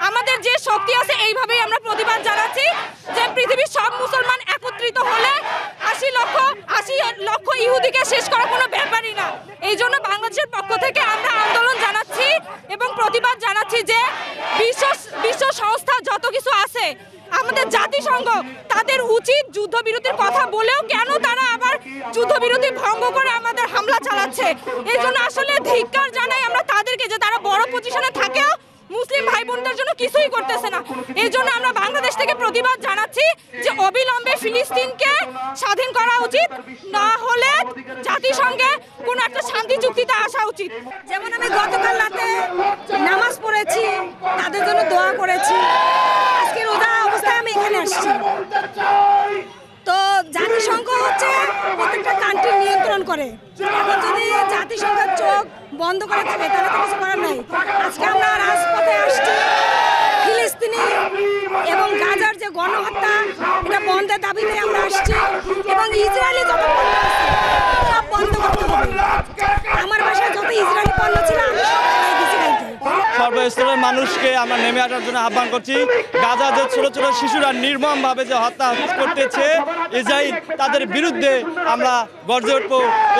আমাদের যে শক্তি আছে এইভাবেই আমরা প্রতিবাদ জানাচ্ছি যে পৃথিবীর সব মুসলমান একত্রিত হলে 80 লক্ষ ইহুদিকে শেষ করা কোনো ব্যাপারই না। এই জন্য বাংলাদেশের পক্ষ থেকে আমরা আন্দোলন জানাচ্ছি এবং প্রতিবাদ জানাচ্ছি যে বিশ্ব সংস্থা যত কিছু আছে, আমাদের জাতিসংঘ, তাদের উচিত যুদ্ধবিরতির কথা বলেও কেন তারা আবার যুদ্ধবিরতি ভঙ্গ করে আমাদের হামলা চালাচ্ছে। এই জন্য আসলে ধিক্কার জানাই আমরা তাদেরকে যে তারা বড় পজিশনে থাকেও মুসলিম ভাই বোনদের জন্য কিছুই করতেছে না। এই জন্য আমরা বাংলাদেশ থেকে প্রতিবাদ জানাচ্ছি যে অবিলম্বে ফিলিস্তিনকে স্বাধীন করা উচিত, না হলে জাতিসংঘে কোনো একটা শান্তি চুক্তিতে আসা উচিত। যেমন আমি গতকাল রাতে নামাজ পড়েছি, তাদের জন্য দোয়া করেছি, আজকে রোজা অবস্থায় আমি এখানে আসছি। তো জাতিসংঘ হচ্ছে প্রত্যেকটা কান্ট্রি নিয়ন্ত্রণ করে, এখন যদি জাতিসংঘের চোখ বন্ধ করে থাকে তাহলে তো কিছু করার নাই। আজকে আমরা রাজপথে আসছি ফিলিস্তিনি এবং গাজার যে গণহত্যা এটা বন্ধের দাবিতে আমরা আসছি, এবং ইসরায়েলি যত পণ্য আছে সব বন্ধ করতে হবে। আমার বাসায় যত ইসরায়েলি পণ্য ছিল আমি সব দিচ্ছি। সর্বস্তরের মানুষকে আমরা নেমে আসার জন্য আহ্বান করছি। গাজা যে ছোট ছোট শিশুরা নির্মমভাবে যে হত্যা করতেছে ইসরায়েল, তাদের বিরুদ্ধে আমরা গর্জে উঠব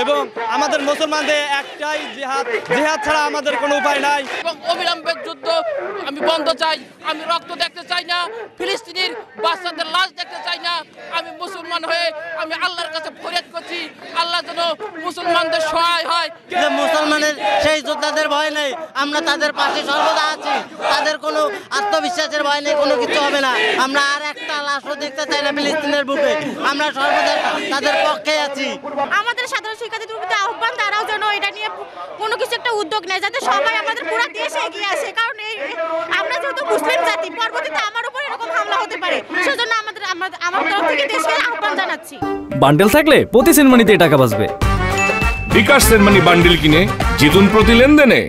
এবং আমাদের মুসলমানদের একটাই জিহাদ ছাড়া আমাদের কোনো উপায় নাই। এবং অবিলম্বে যুদ্ধ আমি বন্ধ চাই, আমি রক্ত দেখতে চাই না, ফিলিস্তিনির বাচ্চাদের লাশ দেখতে চাই না। আমি মুসলমান হয়ে আমি আল্লাহর কাছে ফরিয়াদ করছি, আল্লাহ যেন মুসলমানদের সহায় হয়। যে মুসলমানের সেই যোদ্ধাদের ভয় নেই, আমরা তাদের পাশে সর্বদা আছি, তাদের কোনো আত্মবিশ্বাসের ভয় নেই, কোনো কিছু হবে না। আমরা আর একটা লাশও দেখতে চাই না ফিলিস্তিনের বুকে, আমরা সর্বদা তাদের পক্ষে আছি। আমাদের সাধারণ শিক্ষার্থীদের প্রতি আহ্বান, তারাও যেন এটা নিয়ে কোনো কিছু একটা উদ্যোগ নেয়, যাতে সবাই আমাদের পুরো দেশে এগিয়ে আসে। কারণ আমরা যেহেতু মুসলিম জাতি, পরবর্তীতে আমার উপর এরকম হামলা হতে পারে, সেজন্য আমার তরফ থেকে দেশকে আহ্বান জানাচ্ছি। বান্ডেল থাকলে প্রতি সেনমানিতে টাকা বাঁচবে। বিকাশ সেনমানি বান্ডেল কিনে জিতুন প্রতি লেনদেনে।